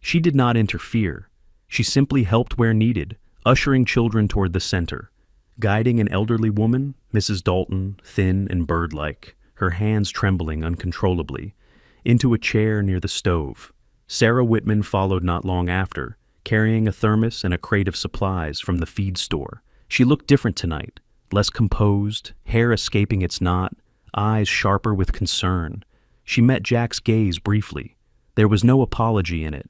She did not interfere. She simply helped where needed, ushering children toward the center, guiding an elderly woman, Mrs. Dalton, thin and bird-like, her hands trembling uncontrollably, into a chair near the stove. Sarah Whitman followed not long after, carrying a thermos and a crate of supplies from the feed store. She looked different tonight, less composed, hair escaping its knot, eyes sharper with concern. She met Jack's gaze briefly. There was no apology in it,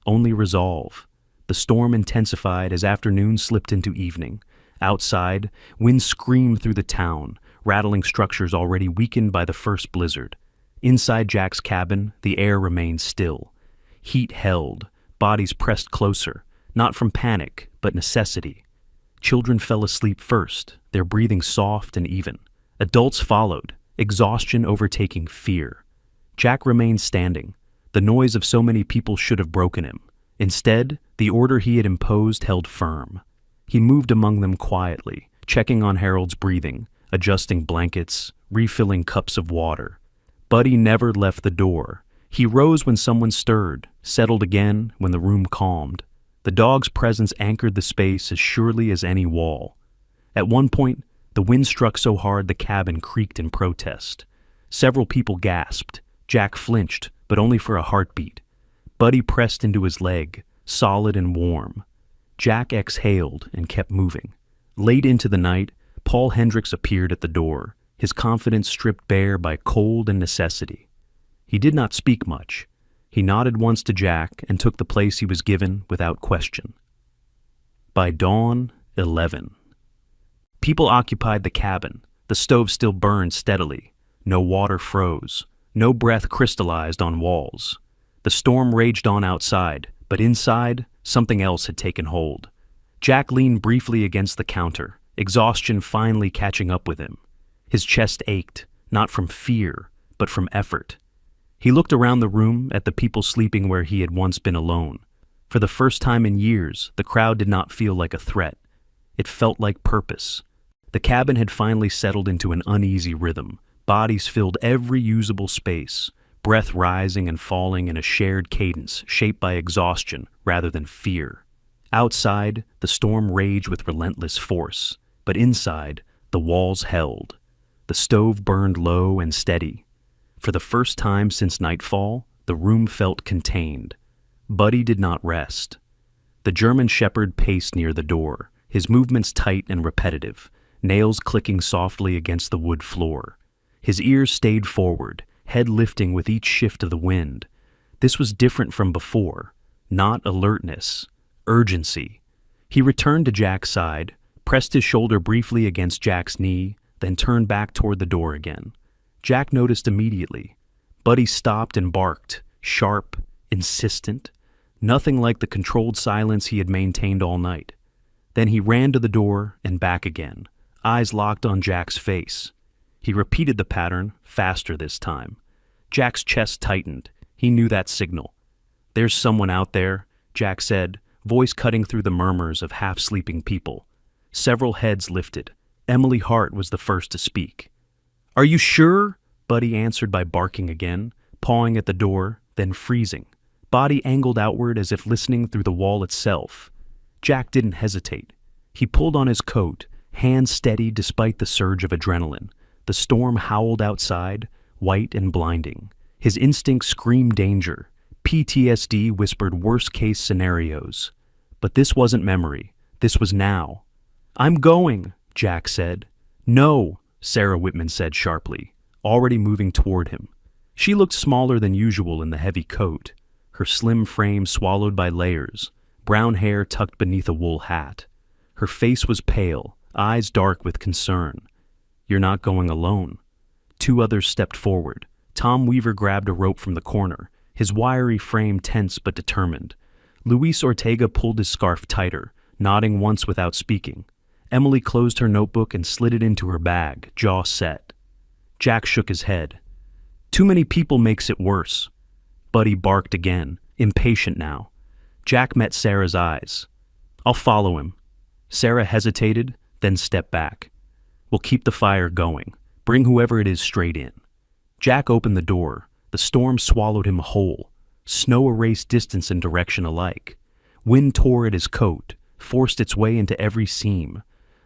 only resolve. The storm intensified as afternoon slipped into evening. Outside, wind screamed through the town, rattling structures already weakened by the first blizzard. Inside Jack's cabin, the air remained still. Heat held, bodies pressed closer, not from panic, but necessity. Children fell asleep first, their breathing soft and even. Adults followed, exhaustion overtaking fear. Jack remained standing. The noise of so many people should have broken him. Instead, the order he had imposed held firm. He moved among them quietly, checking on Harold's breathing, adjusting blankets, refilling cups of water. Buddy never left the door. He rose when someone stirred, settled again when the room calmed. The dog's presence anchored the space as surely as any wall. At one point, the wind struck so hard the cabin creaked in protest. Several people gasped. Jack flinched, but only for a heartbeat. Buddy pressed into his leg, solid and warm. Jack exhaled and kept moving. Late into the night, Paul Hendricks appeared at the door, his confidence stripped bare by cold and necessity. He did not speak much. He nodded once to Jack and took the place he was given without question. By dawn, 11. People occupied the cabin. The stove still burned steadily. No water froze. No breath crystallized on walls. The storm raged on outside, but inside, something else had taken hold. Jack leaned briefly against the counter, exhaustion finally catching up with him. His chest ached, not from fear, but from effort. He looked around the room at the people sleeping where he had once been alone. For the first time in years, the crowd did not feel like a threat. It felt like purpose. The cabin had finally settled into an uneasy rhythm. Bodies filled every usable space, breath rising and falling in a shared cadence shaped by exhaustion rather than fear. Outside, the storm raged with relentless force, but inside, the walls held. The stove burned low and steady. For the first time since nightfall, the room felt contained. Buddy did not rest. The German shepherd paced near the door, his movements tight and repetitive, nails clicking softly against the wood floor. His ears stayed forward, head lifting with each shift of the wind. This was different from before, not alertness, urgency. He returned to Jack's side, pressed his shoulder briefly against Jack's knee, then turned back toward the door again. Jack noticed immediately. Buddy stopped and barked, sharp, insistent, nothing like the controlled silence he had maintained all night. Then he ran to the door and back again, eyes locked on Jack's face. He repeated the pattern, faster this time. Jack's chest tightened. He knew that signal. "There's someone out there," Jack said, voice cutting through the murmurs of half-sleeping people. Several heads lifted. Emily Hart was the first to speak. "Are you sure?" Buddy answered by barking again, pawing at the door, then freezing, body angled outward as if listening through the wall itself. Jack didn't hesitate. He pulled on his coat, hands steady despite the surge of adrenaline. The storm howled outside, white and blinding. His instincts screamed danger. PTSD whispered worst-case scenarios. But this wasn't memory. This was now. "I'm going," Jack said. "No," Sarah Whitman said sharply, already moving toward him. She looked smaller than usual in the heavy coat, her slim frame swallowed by layers, brown hair tucked beneath a wool hat. Her face was pale, eyes dark with concern. "You're not going alone." Two others stepped forward. Tom Weaver grabbed a rope from the corner, his wiry frame tense but determined. Luis Ortega pulled his scarf tighter, nodding once without speaking. Emily closed her notebook and slid it into her bag, jaw set. Jack shook his head. "Too many people makes it worse." Buddy barked again, impatient now. Jack met Sarah's eyes. "I'll follow him." Sarah hesitated, then stepped back. "We'll keep the fire going. Bring whoever it is straight in." Jack opened the door. The storm swallowed him whole. Snow erased distance and direction alike. Wind tore at his coat, forced its way into every seam.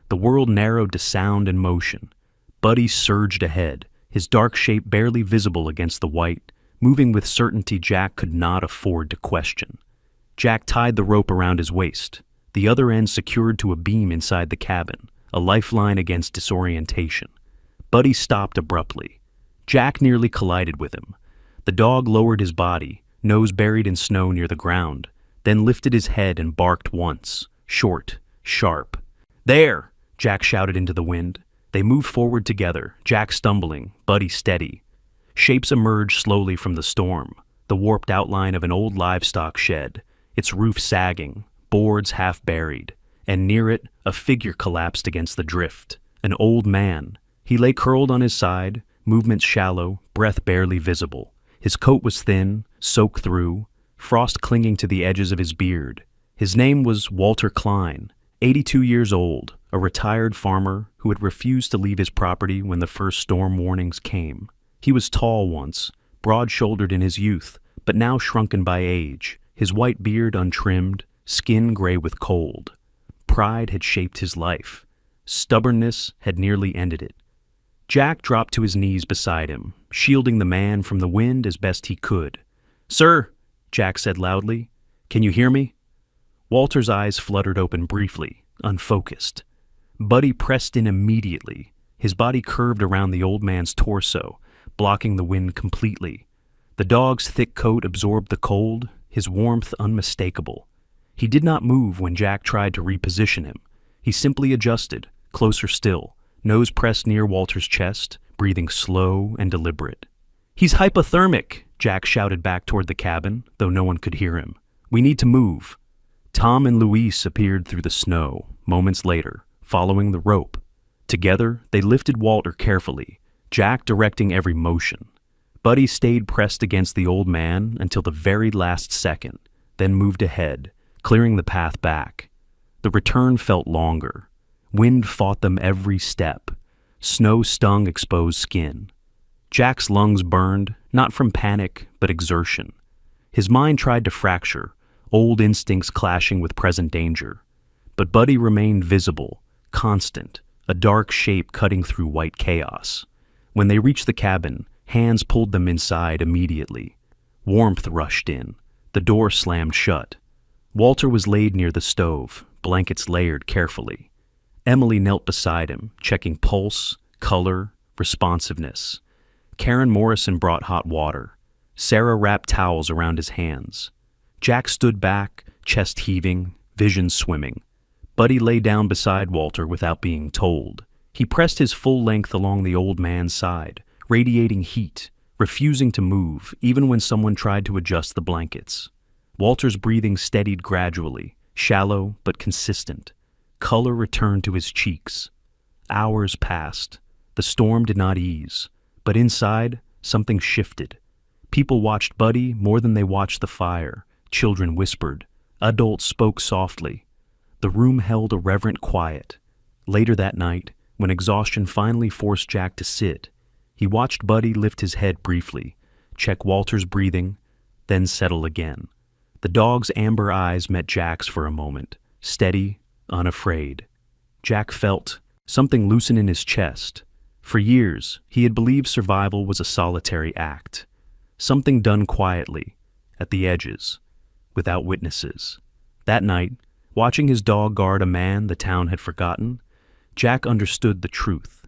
The world narrowed to sound and motion. Buddy surged ahead, his dark shape barely visible against the white, moving with certainty Jack could not afford to question. Jack tied the rope around his waist, the other end secured to a beam inside the cabin, a lifeline against disorientation. Buddy stopped abruptly. Jack nearly collided with him. The dog lowered his body, nose buried in snow near the ground, then lifted his head and barked once, short, sharp. "There!" Jack shouted into the wind. They moved forward together, Jack stumbling, Buddy steady. Shapes emerged slowly from the storm, the warped outline of an old livestock shed, its roof sagging, boards half buried, and near it, a figure collapsed against the drift. An old man. He lay curled on his side, movements shallow, breath barely visible. His coat was thin, soaked through, frost clinging to the edges of his beard. His name was Walter Klein, 82 years old, a retired farmer who had refused to leave his property when the first storm warnings came. He was tall once, broad-shouldered in his youth, but now shrunken by age, his white beard untrimmed, skin gray with cold. Pride had shaped his life. Stubbornness had nearly ended it. Jack dropped to his knees beside him, shielding the man from the wind as best he could. "Sir," Jack said loudly, "can you hear me?" Walter's eyes fluttered open briefly, unfocused. Buddy pressed in immediately, his body curved around the old man's torso, blocking the wind completely. The dog's thick coat absorbed the cold, his warmth unmistakable. He did not move when Jack tried to reposition him. He simply adjusted, closer still, nose pressed near Walter's chest, breathing slow and deliberate. "He's hypothermic," Jack shouted back toward the cabin, though no one could hear him. "We need to move." Tom and Luis appeared through the snow, moments later, following the rope. Together, they lifted Walter carefully, Jack directing every motion. Buddy stayed pressed against the old man until the very last second, then moved ahead, clearing the path back. The return felt longer. Wind fought them every step. Snow stung exposed skin. Jack's lungs burned, not from panic, but exertion. His mind tried to fracture, old instincts clashing with present danger. But Buddy remained visible, constant, a dark shape cutting through white chaos. When they reached the cabin, hands pulled them inside immediately. Warmth rushed in. The door slammed shut. Walter was laid near the stove, blankets layered carefully. Emily knelt beside him, checking pulse, color, responsiveness. Karen Morrison brought hot water. Sarah wrapped towels around his hands. Jack stood back, chest heaving, vision swimming. Buddy lay down beside Walter without being told. He pressed his full length along the old man's side, radiating heat, refusing to move even when someone tried to adjust the blankets. Walter's breathing steadied gradually, shallow but consistent. Color returned to his cheeks. Hours passed. The storm did not ease, but inside, something shifted. People watched Buddy more than they watched the fire. Children whispered. Adults spoke softly. The room held a reverent quiet. Later that night, when exhaustion finally forced Jack to sit, He watched Buddy lift his head briefly, check Walter's breathing, then settle again. The dog's amber eyes met Jack's for a moment, steady, unafraid. Jack felt something loosen in his chest. For years, he had believed survival was a solitary act, something done quietly, at the edges, without witnesses. That night, watching his dog guard a man the town had forgotten, Jack understood the truth.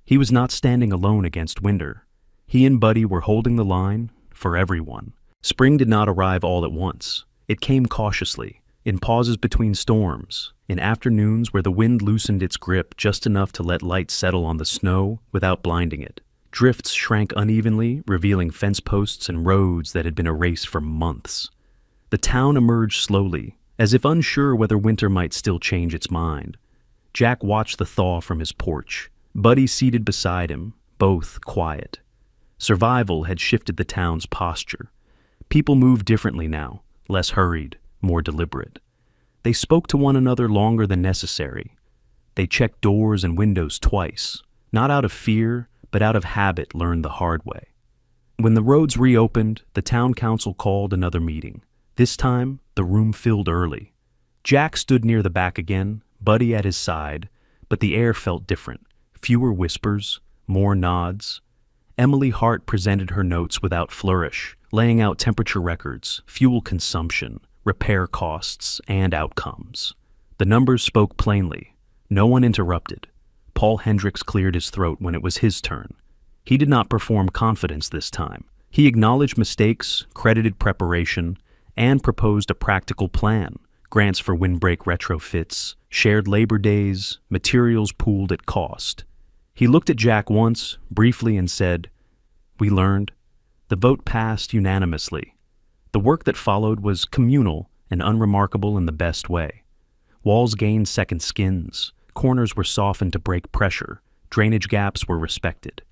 He was not standing alone against winter. He and Buddy were holding the line for everyone. Spring did not arrive all at once. It came cautiously, in pauses between storms, in afternoons where the wind loosened its grip just enough to let light settle on the snow without blinding it. Drifts shrank unevenly, revealing fence posts and roads that had been erased for months. The town emerged slowly, as if unsure whether winter might still change its mind. Jack watched the thaw from his porch, Buddy seated beside him, both quiet. Survival had shifted the town's posture. People moved differently now, less hurried, more deliberate. They spoke to one another longer than necessary. They checked doors and windows twice, not out of fear, but out of habit learned the hard way. When the roads reopened, the town council called another meeting. This time, the room filled early. Jack stood near the back again, Buddy at his side, but the air felt different. Fewer whispers, more nods. Emily Hart presented her notes without flourish, laying out temperature records, fuel consumption, repair costs, and outcomes. The numbers spoke plainly. No one interrupted. Paul Hendricks cleared his throat when it was his turn. He did not perform confidence this time. He acknowledged mistakes, credited preparation, and proposed a practical plan. Grants for windbreak retrofits, shared labor days, materials pooled at cost. He looked at Jack once, briefly, and said, "We learned." The vote passed unanimously. The work that followed was communal and unremarkable in the best way. Walls gained second skins, corners were softened to break pressure, drainage gaps were respected.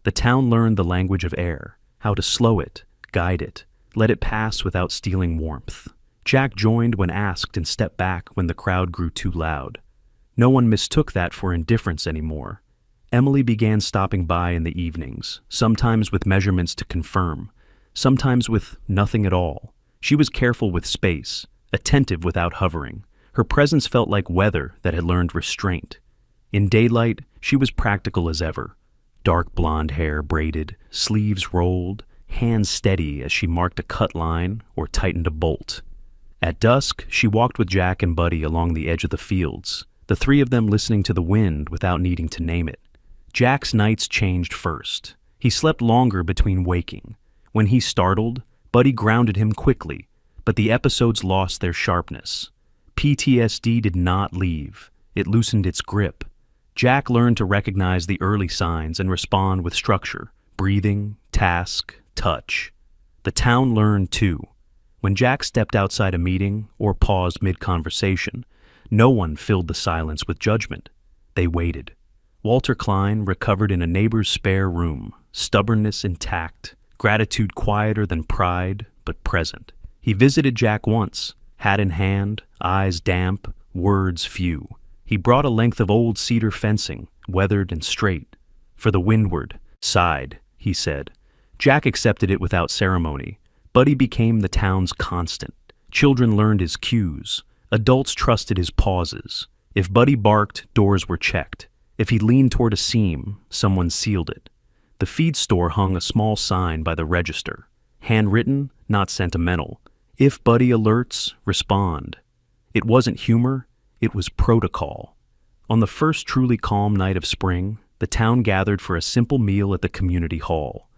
The town learned the language of air, how to slow it, guide it, let it pass without stealing warmth. Jack joined when asked and stepped back when the crowd grew too loud. No one mistook that for indifference anymore. Emily began stopping by in the evenings, sometimes with measurements to confirm, sometimes with nothing at all. She was careful with space, attentive without hovering. Her presence felt like weather that had learned restraint. In daylight, she was practical as ever. Dark blonde hair braided, sleeves rolled, hands steady as she marked a cut line or tightened a bolt. At dusk, she walked with Jack and Buddy along the edge of the fields, the three of them listening to the wind without needing to name it. Jack's nights changed first. He slept longer between waking. When he startled, Buddy grounded him quickly, but the episodes lost their sharpness. PTSD did not leave. It loosened its grip. Jack learned to recognize the early signs and respond with structure, breathing, task, touch. The town learned too. When Jack stepped outside a meeting or paused mid-conversation, no one filled the silence with judgment. They waited. Walter Klein recovered in a neighbor's spare room, stubbornness intact, gratitude quieter than pride, but present. He visited Jack once, hat in hand, eyes damp, words few. He brought a length of old cedar fencing, weathered and straight. "For the windward side," he said. Jack accepted it without ceremony. Buddy became the town's constant. Children learned his cues. Adults trusted his pauses. If Buddy barked, doors were checked. If he leaned toward a seam, someone sealed it. The feed store hung a small sign by the register. Handwritten, not sentimental. If Buddy alerts, respond. It wasn't humor, it was protocol. On the first truly calm night of spring, the town gathered for a simple meal at the community hall.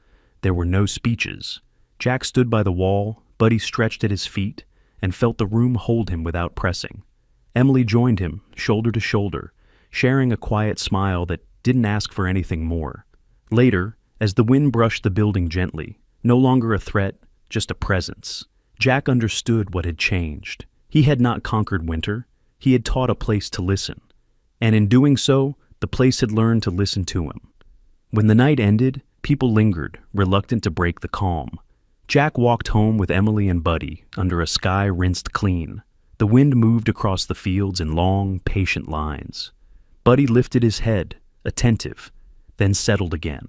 There were no speeches. Jack stood by the wall, Buddy stretched at his feet, and felt the room hold him without pressing. Emily joined him, shoulder to shoulder, sharing a quiet smile that didn't ask for anything more. Later, as the wind brushed the building gently, no longer a threat, just a presence, Jack understood what had changed. He had not conquered winter, he had taught a place to listen. And in doing so, the place had learned to listen to him. When the night ended, people lingered, reluctant to break the calm. Jack walked home with Emily and Buddy under a sky rinsed clean. The wind moved across the fields in long, patient lines. Buddy lifted his head, attentive, then settled again.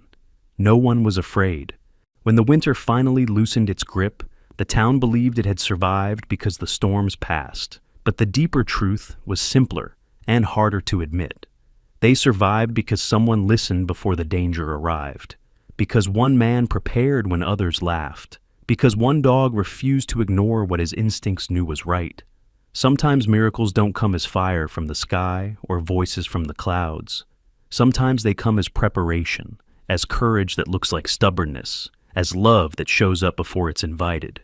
No one was afraid. When the winter finally loosened its grip, the town believed it had survived because the storms passed. But the deeper truth was simpler and harder to admit. They survived because someone listened before the danger arrived, because one man prepared when others laughed, because one dog refused to ignore what his instincts knew was right. Sometimes miracles don't come as fire from the sky or voices from the clouds. Sometimes they come as preparation, as courage that looks like stubbornness, as love that shows up before it's invited.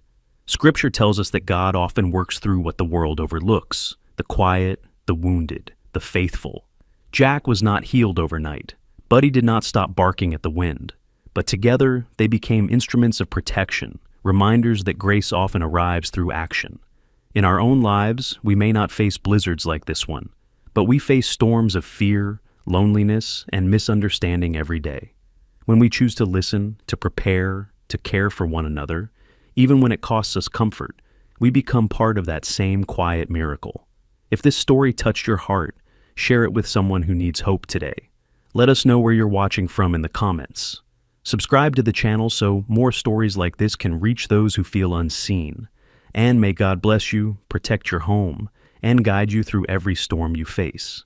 Scripture tells us that God often works through what the world overlooks: the quiet, the wounded, the faithful. Jack was not healed overnight. Buddy did not stop barking at the wind. But together, they became instruments of protection, reminders that grace often arrives through action. In our own lives, we may not face blizzards like this one, but we face storms of fear, loneliness, and misunderstanding every day. When we choose to listen, to prepare, to care for one another, even when it costs us comfort, we become part of that same quiet miracle. If this story touched your heart, share it with someone who needs hope today. Let us know where you're watching from in the comments. Subscribe to the channel so more stories like this can reach those who feel unseen. And may God bless you, protect your home, and guide you through every storm you face.